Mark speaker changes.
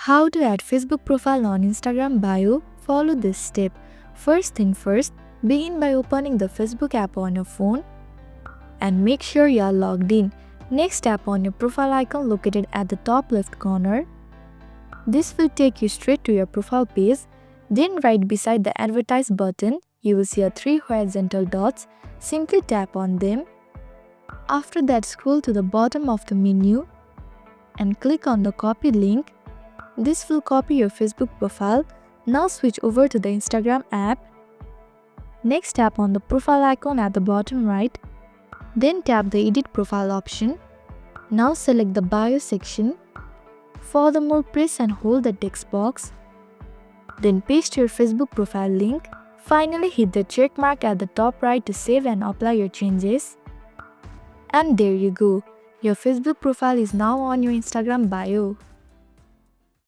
Speaker 1: How to add Facebook profile on Instagram bio? Follow this step. First thing first, begin by opening the Facebook app on your phone and make sure you are logged in. Next, tap on your profile icon located at the top left corner. This will take you straight to your profile page. Then right beside the advertise button, you will see a 3 horizontal dots. Simply tap on them. After that, scroll to the bottom of the menu and click on the copy link. This will copy your Facebook profile. Now switch over to the Instagram app. Next, tap on the profile icon at the bottom right. Then tap the edit profile option. Now select the bio section. Furthermore, press and hold the text box. Then paste your Facebook profile link. Finally, hit the check mark at the top right to save and apply your changes. And there you go. Your Facebook profile is now on your Instagram bio.